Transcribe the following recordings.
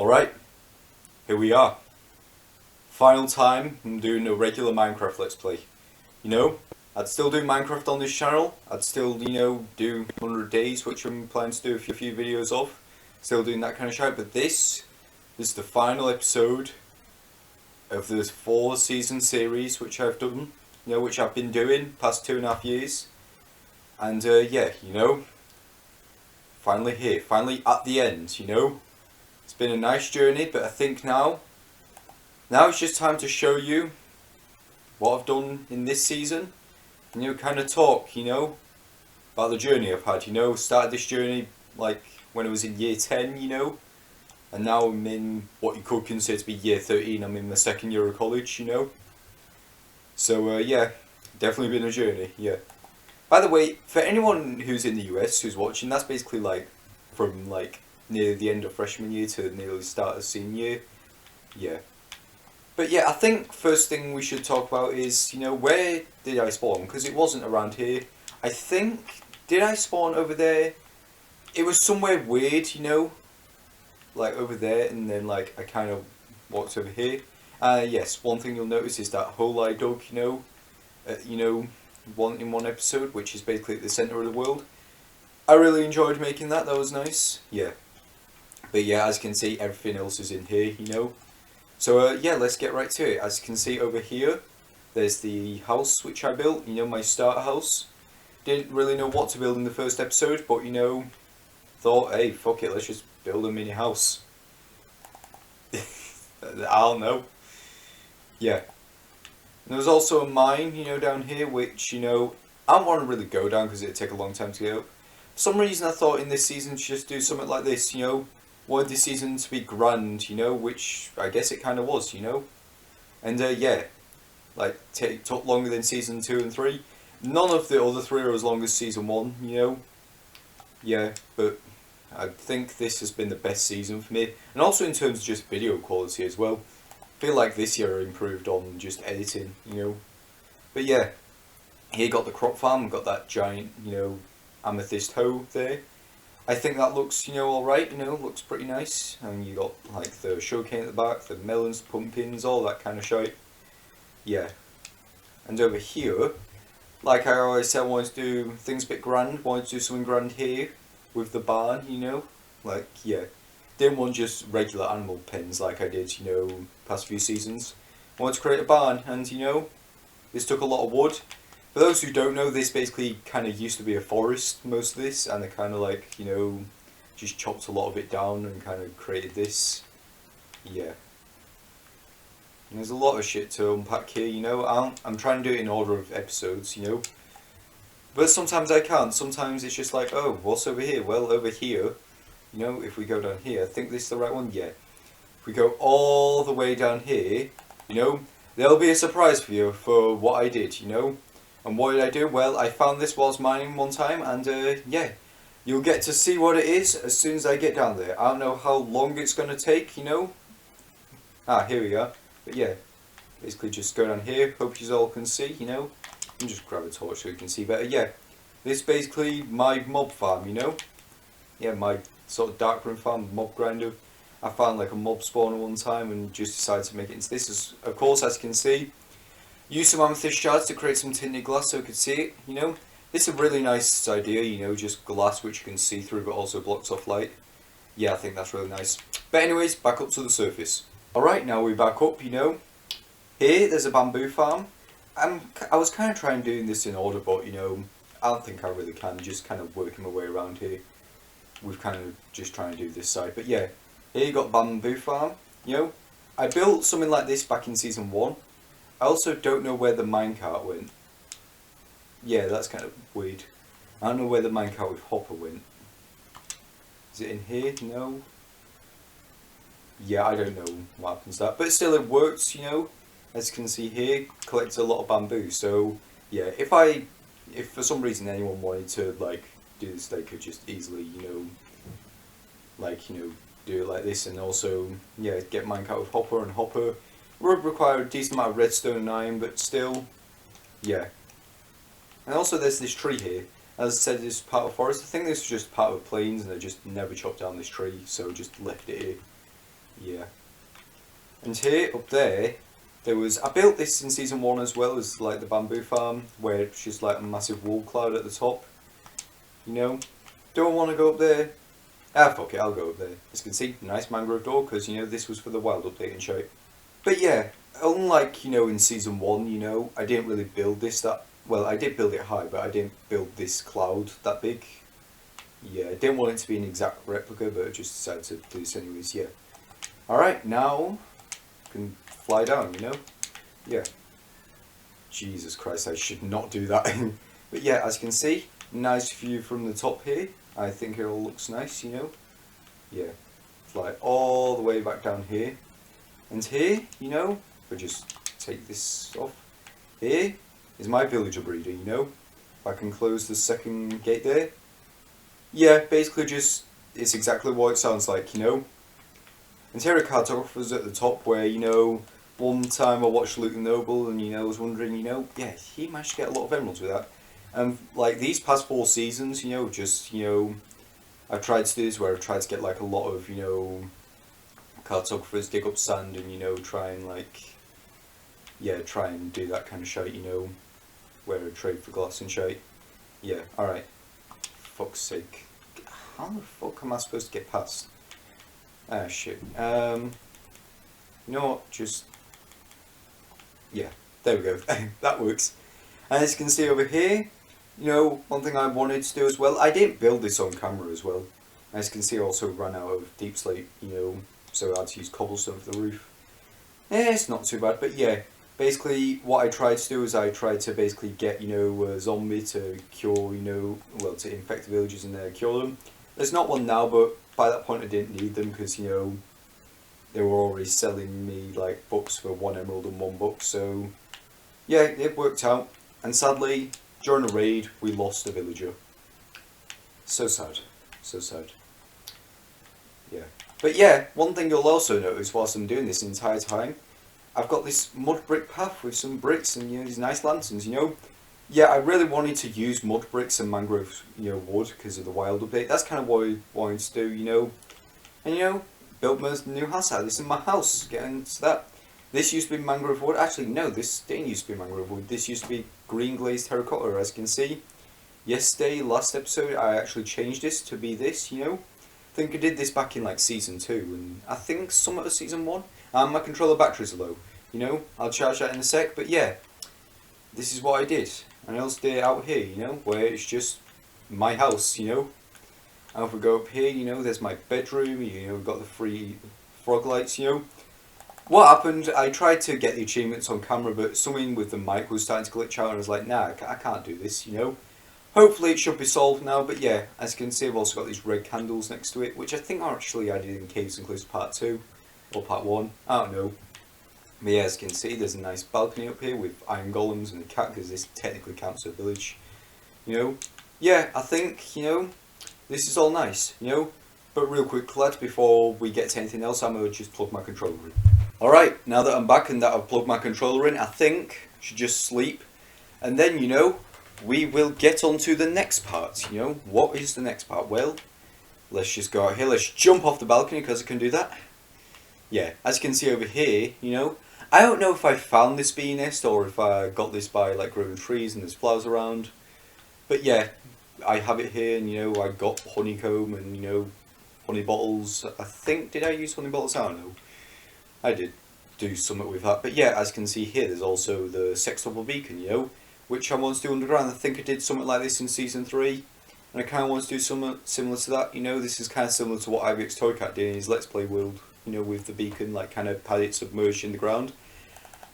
Alright, here we are. Final time I'm doing a regular Minecraft Let's Play. You know, I'd still do Minecraft on this channel. I'd still, do 100 days, which I'm planning to do a few videos of. Still doing that kind of shit, but this is the final episode of this 4-season series which I've done, which I've been doing past 2.5 years. And finally here, finally at the end, It's been a nice journey, but I think now it's just time to show you what I've done in this season. And kind of talk, about the journey I've had, started this journey like when I was in year 10, and now I'm in what you could consider to be year 13, I'm in my second year of college, So yeah, definitely been a journey, yeah. By the way, for anyone who's in the US who's watching, that's basically like from like near the end of freshman year to nearly the start of senior year, yeah. But yeah, I think first thing we should talk about is, where did I spawn? Because it wasn't around here. I think, did I spawn over there? It was somewhere weird, like over there, and then like I kind of walked over here. Yes, one thing you'll notice is that hole I dug, one episode, which is basically at the centre of the world. I really enjoyed making that was nice, yeah. But yeah, as you can see, everything else is in here, So yeah, let's get right to it. As you can see over here, there's the house which I built, my starter house. Didn't really know what to build in the first episode, but thought, hey, fuck it, let's just build a mini house. I don't know. Yeah. And there's also a mine, down here, which, I don't want to really go down because it'd take a long time to get up. For some reason I thought in this season to just do something like this, wanted this season to be grand, which I guess it kind of was, And yeah, like took longer than season 2 and 3. None of the other 3 are as long as season 1, Yeah, but I think this has been the best season for me. And also in terms of just video quality as well. I feel like this year I improved on just editing, But yeah, here got the crop farm, got that giant, amethyst hoe there. I think that looks, alright, looks pretty nice. And you got like the sugarcane at the back, the melons, pumpkins, all that kind of shit. Yeah. And over here, like I always said, I wanted to do things a bit grand, wanted to do something grand here with the barn, Like, yeah. Didn't want just regular animal pens like I did, past few seasons. Wanted to create a barn, and this took a lot of wood. For those who don't know, this basically kind of used to be a forest, most of this, and they kind of like, just chopped a lot of it down and kind of created this. Yeah. And there's a lot of shit to unpack here, I'm trying to do it in order of episodes, But sometimes I can't, sometimes it's just like, oh, what's over here? Well, over here, if we go down here, I think this is the right one, yeah. If we go all the way down here, there'll be a surprise for you for what I did, And what did I do? Well, I found this whilst mining one time, and yeah, you'll get to see what it is as soon as I get down there. I don't know how long it's going to take, Ah, here we are. But yeah, basically just go down here, hope you all can see, and just grab a torch so you can see better. Yeah, this is basically my mob farm, Yeah, my sort of darkroom farm, mob grinder. I found like a mob spawner one time and just decided to make it into this. Of course, as you can see, use some amethyst shards to create some tinted glass so you could see it, This is a really nice idea, just glass which you can see through but also blocks off light. Yeah, I think that's really nice. But anyways, back up to the surface. Alright, now we're back up, Here, there's a bamboo farm. I was kind of trying doing this in order, but, I don't think I really can. Just kind of working my way around here. We're kind of just trying to do this side. But yeah, here you got bamboo farm, I built something like this back in season 1. I also don't know where the minecart went. Yeah, that's kind of weird. I don't know where the minecart with Hopper went. Is it in here? No. Yeah, I don't know what happens to that. But still it works, As you can see here, collects a lot of bamboo. So, yeah, if for some reason anyone wanted to, like, do this, they could just easily, do it like this. And also, yeah, get minecart with Hopper, and Hopper would require a decent amount of redstone and iron, but still, yeah. And also there's this tree here. As I said, this is part of the forest. I think this is just part of the plains and they just never chopped down this tree, so just left it here. And here, up there, there was, I built this in season 1 as well as like the bamboo farm, where it's just like a massive wool cloud at the top. You know, don't want to go up there. Ah, fuck it, I'll go up there. As you can see, nice mangrove door, because, you know, this was for the wild update and shit. But yeah, unlike, you know, in season 1, you know, I didn't really build this that, well, I did build it high, but I didn't build this cloud that big. Yeah, I didn't want it to be an exact replica, but I just decided to do this anyways, yeah. Alright, now, I can fly down, you know? Yeah. Jesus Christ, I should not do that. But yeah, as you can see, nice view from the top here. I think it all looks nice, you know? Yeah. Fly all the way back down here. And here, you know, if I just take this off, here is my villager breeder, you know? If I can close the second gate there. Yeah, basically just, it's exactly what it sounds like, you know? And here are cartographers at the top where, you know, one time I watched Luke the Noble and, you know, I was wondering, you know, yeah, he managed to get a lot of emeralds with that. And like these past 4 seasons, you know, just, you know, I've tried to do this where I've tried to get like a lot of, you know, cartographers dig up sand and, you know, try and like, yeah, try and do that kind of shite, you know, where I trade for glass and shite. Yeah, alright. Fuck's sake. How the fuck am I supposed to get past? Ah, shit. You know what, just, yeah, there we go. That works. And as you can see over here, you know, one thing I wanted to do as well, I didn't build this on camera as well. As you can see, I also ran out of deep slate, you know, so I had to use cobblestone for the roof. It's not too bad, but yeah, basically what I tried to do is I tried to basically get, you know, a zombie to cure, you know, well, to infect the villagers and cure them. There's not one now, but by that point I didn't need them because, you know, they were already selling me like books for 1 emerald and 1 book, so yeah, it worked out. And sadly, during a raid, we lost a villager. So sad. So sad. Yeah. But yeah, one thing you'll also notice whilst I'm doing this the entire time, I've got this mud brick path with some bricks and, you know, these nice lanterns, you know. Yeah, I really wanted to use mud bricks and mangrove, you know, wood because of the wild update. That's kind of what I wanted to do, you know. And, you know, built my new house out. This is my house. Get into that. This used to be mangrove wood. Actually, no, this didn't used to be mangrove wood. This used to be green glazed terracotta, as you can see. Yesterday, last episode, I actually changed this to be this, you know. I think I did this back in like season 2, and I think some of season 1. And my controller batteries are low, you know. I'll charge that in a sec, but yeah, this is what I did. And I also did it out here, you know, where it's just my house, you know. And if we go up here, you know, there's my bedroom, you know, we've got the 3 frog lights, you know. What happened, I tried to get the achievements on camera, but something with the mic was starting to glitch out, and I was like, nah, I can't do this, you know. Hopefully it should be solved now, but yeah, as you can see, I've also got these red candles next to it, which I think are actually added in Caves and Cliffs Part 2, or Part 1, I don't know. But yeah, as you can see, there's a nice balcony up here with iron golems and a cat, because this technically counts as a village, you know. Yeah, I think, you know, this is all nice, you know. But real quick, lads, before we get to anything else, I'm going to just plug my controller in. Alright, now that I'm back and that I've plugged my controller in, I think I should just sleep. And then, you know, we will get on to the next part, you know. What is the next part? Well, let's just go out here, let's jump off the balcony because I can do that. Yeah, as you can see over here, you know, I don't know if I found this bee nest or if I got this by like growing trees and there's flowers around. But yeah, I have it here and, you know, I got honeycomb and, you know, honey bottles. I think, did I use honey bottles? I don't know. I did do something with that. But yeah, as you can see here, there's also the sextuple beacon, you know, which I want to do underground. I think I did something like this in Season 3. And I kind of want to do something similar to that, you know. This is kind of similar to what IVX Toycat did in his Let's Play world, you know, with the beacon, like kind of had it submerged in the ground.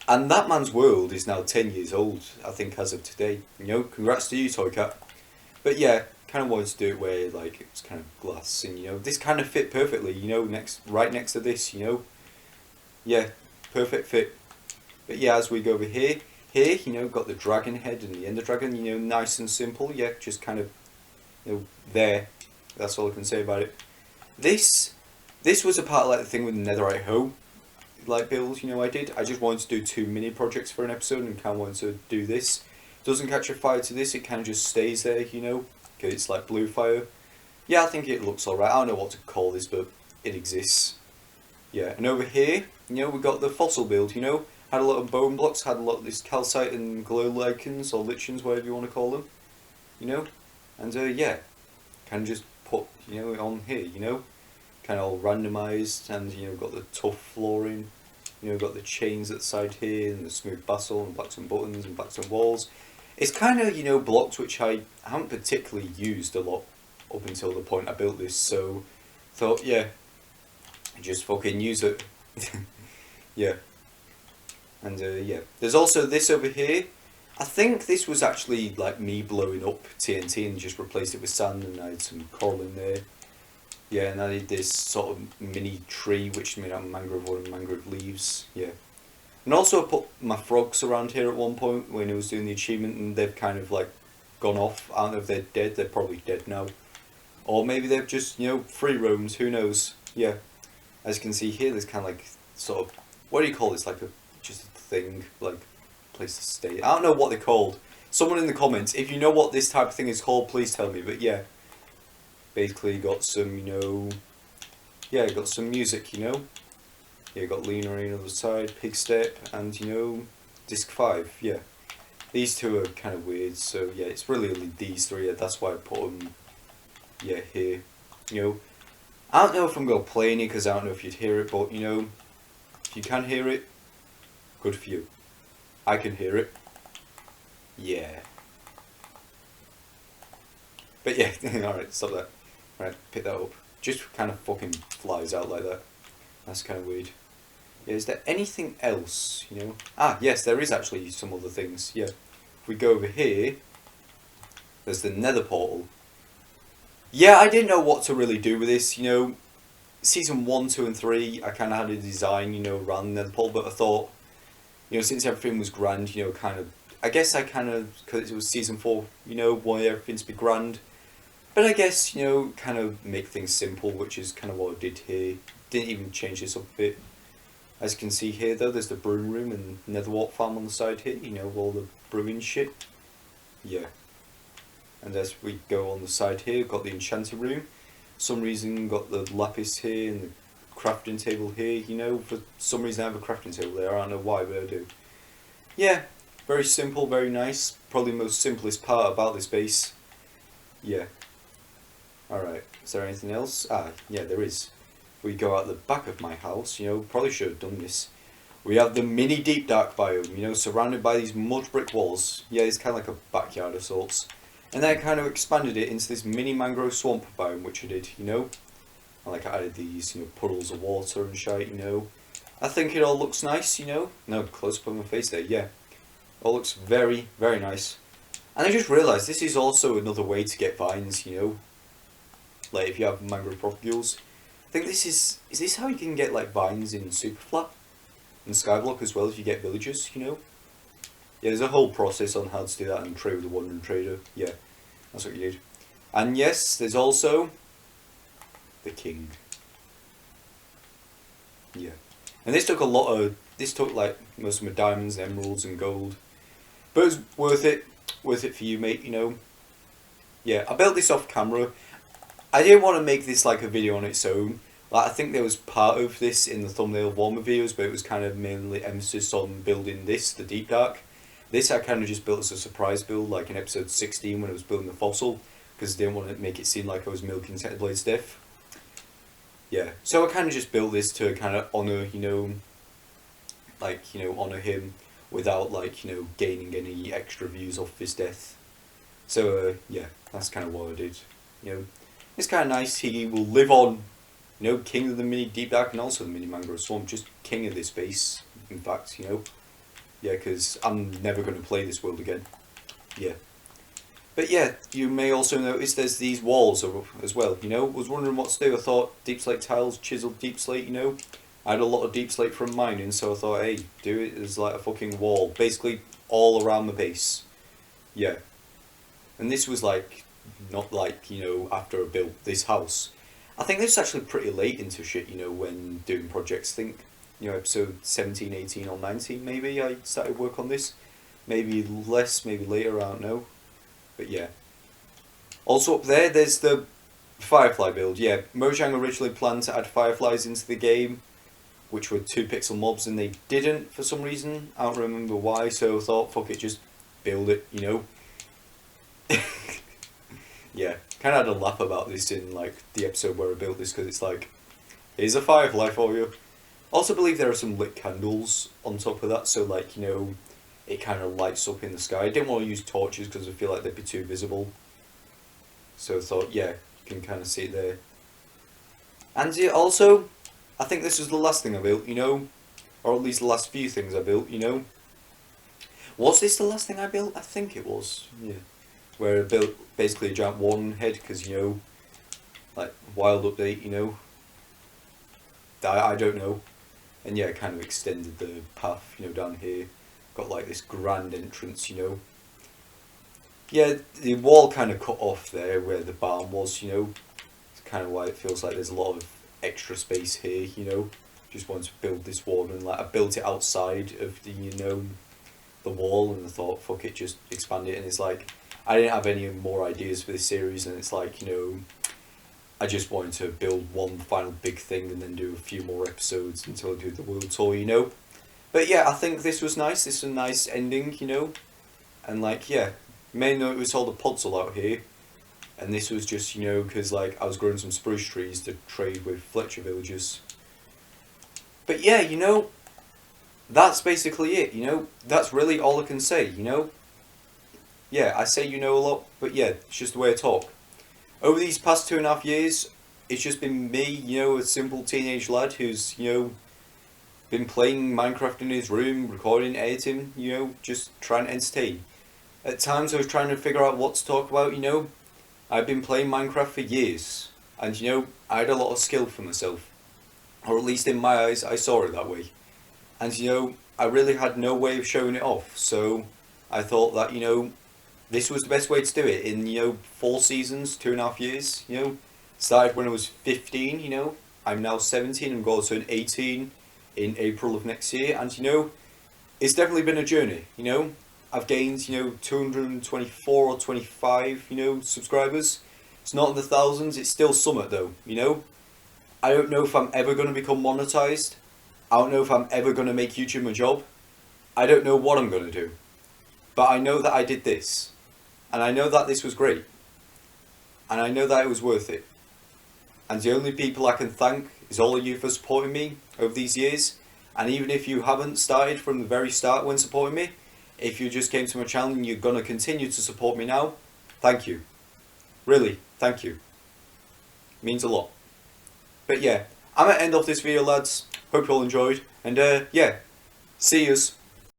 And that man's world is now 10 years old, I think, as of today. You know, congrats to you, Toycat. But yeah, kind of wanted to do it where, like, it's kind of glass, and, you know, this kind of fit perfectly, you know, right next to this, you know. Yeah, perfect fit. But yeah, as we go over here, you know, got the dragon head and the ender dragon, you know, nice and simple. Yeah, just kind of, you know, there. That's all I can say about it. This was a part of like the thing with the netherite hoe, like build, you know, I did. I just wanted to do 2 mini projects for an episode and kind of wanted to do this. It doesn't catch a fire to this, it kind of just stays there, you know, because it's like blue fire. Yeah, I think it looks alright. I don't know what to call this, but it exists. Yeah, and over here, you know, we got the fossil build, you know, had a lot of bone blocks, had a lot of this calcite and glow lichens or lichens, whatever you want to call them, you know, and yeah, kind of just put, you know, on here, you know, kind of all randomised, and you know, got the tough flooring, you know, got the chains at the side here, and the smooth basalt, and blackstone buttons, and blackstone walls. It's kind of, you know, blocks which I haven't particularly used a lot up until the point I built this, so thought, yeah, just fucking use it. Yeah. And yeah, there's also this over here. I think this was actually like me blowing up TNT and just replaced it with sand, and I had some coral in there. Yeah, and I did this sort of mini tree which made out of mangrove wood and mangrove leaves. Yeah. And also I put my frogs around here at one point when I was doing the achievement, and they've kind of like gone off. I don't know if they're dead, they're probably dead now. Or maybe they've just, you know, free roamed, who knows. Yeah. As you can see here, there's kind of like sort of, what do you call this, like a, just a thing, like place to stay. I don't know what they're called. Someone in the comments, if you know what this type of thing is called, please tell me. But yeah, basically got some, you know, yeah, got some music, you know. Yeah, got Lena on the other side, Pig Step, and you know, Disc 5, yeah. These two are kind of weird, so yeah, it's really only these three, yeah, that's why I put them, yeah, here. You know, I don't know if I'm going to play any, because I don't know if you'd hear it, but you know, if you can hear it, good for you. I can hear it. Yeah. But yeah, alright, stop that. Right, pick that up. Just kind of fucking flies out like that. That's kind of weird. Yeah, is there anything else, you know? Ah, yes, there is actually some other things, yeah. If we go over here, there's the Nether Portal. Yeah, I didn't know what to really do with this, you know. Season 1, 2 and 3, I kind of had a design, you know, around the Nether Portal, but I thought, you know, since everything was grand, you know, kind of, I guess I kind of, because it was Season 4, you know, wanted everything to be grand. But I guess, you know, kind of make things simple, which is kind of what I did here. Didn't even change this up a bit. As you can see here though, there's the brewing room and netherwort farm on the side here, you know, all the brewing shit. Yeah. And as we go on the side here, we've got the enchanter room. For some reason got the lapis here and the crafting table here, you know, for some reason I have a crafting table there, I don't know why, but I do. Yeah, very simple, very nice. Probably the most simplest part about this base. Yeah. Alright, is there anything else? Ah, yeah, there is. If we go out the back of my house, you know, probably should have done this. We have the mini deep dark biome, you know, surrounded by these mud brick walls. Yeah, it's kind of like a backyard of sorts. And then I kind of expanded it into this mini mangrove swamp biome, which I did, you know. And like I added these, you know, puddles of water and shite, you know. I think it all looks nice, you know. No, close up on my face there, yeah. All looks very, very nice. And I just realised this is also another way to get vines, you know. Like if you have mangrove propagules. I think this is this how you can get like vines in Superflat and Skyblock as well if you get villagers, you know? Yeah, there's a whole process on how to do that and trade with the Wandering Trader. Yeah, that's what you did. And yes, there's also the king. Yeah. And this took a lot of, this took like most of my diamonds, emeralds and gold. But it was worth it for you mate, you know? Yeah, I built this off camera. I didn't want to make this like a video on its own. Like I think there was part of this in the thumbnail of one of my videos, but it was kind of mainly emphasis on building this, the Deep Dark. This I kind of just built as a surprise build, like in episode 16 when I was building the fossil, because I didn't want to make it seem like I was milking Technoblade's death. Yeah, so I kind of just built this to kind of honour, you know, like, you know, honour him without like, you know, gaining any extra views off his death. So yeah, that's kind of what I did, you know. It's kind of nice, he will live on, you know, king of the mini Deep Dark and also the mini Mangrove Swamp, just king of this base, in fact, you know. Yeah, because I'm never going to play this world again. Yeah. But yeah, you may also notice there's these walls as well, you know. Was wondering what to do. I thought deep slate tiles, chiseled deep slate, you know. I had a lot of deep slate from mining, so I thought, hey, do it as like a fucking wall. Basically, all around the base. Yeah. And this was like, not like, you know, after I built this house. I think this is actually pretty late into shit, you know, when doing projects. I think, you know, episode 17, 18 or 19 maybe I started work on this. Maybe less, maybe later, I don't know. But yeah. Also up there, there's the Firefly build. Yeah, Mojang originally planned to add fireflies into the game. which were 2 pixel mobs, and they didn't for some reason. I don't remember why, so I thought, fuck it, just build it, you know. Yeah, kind of had a laugh about this in like the episode where I built this, because it's like, here's a firefly for you. Also believe there are some lit candles on top of that, so like, you know, it kind of lights up in the sky. I didn't want to use torches because I feel like they'd be too visible. So I thought, yeah, you can kind of see it there. And yeah, also, I think this was the last thing I built, you know, or at least the last few things I built, you know. Was this the last thing I built? I think it was, yeah. Where I built basically a giant warden head, because, you know, like, wild update, you know. I don't know. And yeah, kind of extended the path, you know, down here. Got like this grand entrance, you know. Yeah, the wall kind of cut off there where the barn was, you know. It's kind of why it feels like there's a lot of extra space here, you know. Just wanted to build this wall, and like I built it outside of the, you know, the wall, and I thought, fuck it, just expand it. And it's like, I didn't have any more ideas for this series, and it's like, you know, I just wanted to build one final big thing and then do a few more episodes until I do the world tour, you know. But yeah, I think this was nice. This was a nice ending, you know. And like, yeah, you may know it was all the podzol out here. And this was just, you know, because like I was growing some spruce trees to trade with Fletcher villagers. But yeah, you know, that's basically it, you know. That's really all I can say, you know. Yeah, I say you know a lot, but yeah, it's just the way I talk. Over these past 2.5 years, it's just been me, you know, a simple teenage lad who's, you know, been playing Minecraft in his room, recording, editing, you know, just trying to entertain. At times I was trying to figure out what to talk about, you know. I've been playing Minecraft for years, and you know, I had a lot of skill for myself. Or at least in my eyes, I saw it that way. And you know, I really had no way of showing it off, so I thought that, you know, this was the best way to do it in, you know, 4 seasons, 2.5 years, you know. Started when I was 15, you know. I'm now 17, I'm going to turn 18 in April of next year, and you know, it's definitely been a journey, you know. I've gained, you know, 224 or 25, you know, subscribers. It's not in the thousands, it's still somewhat though, you know. I don't know if I'm ever going to become monetized. I don't know if I'm ever going to make YouTube my job. I don't know what I'm going to do. But I know that I did this. And I know that this was great. And I know that it was worth it. And the only people I can thank is all of you for supporting me over these years. And even if you haven't started from the very start when supporting me, if you just came to my channel and you're going to continue to support me now, thank you. Really, thank you. It means a lot. But yeah, I'm going to end off this video, lads. Hope you all enjoyed. And yeah, see yous.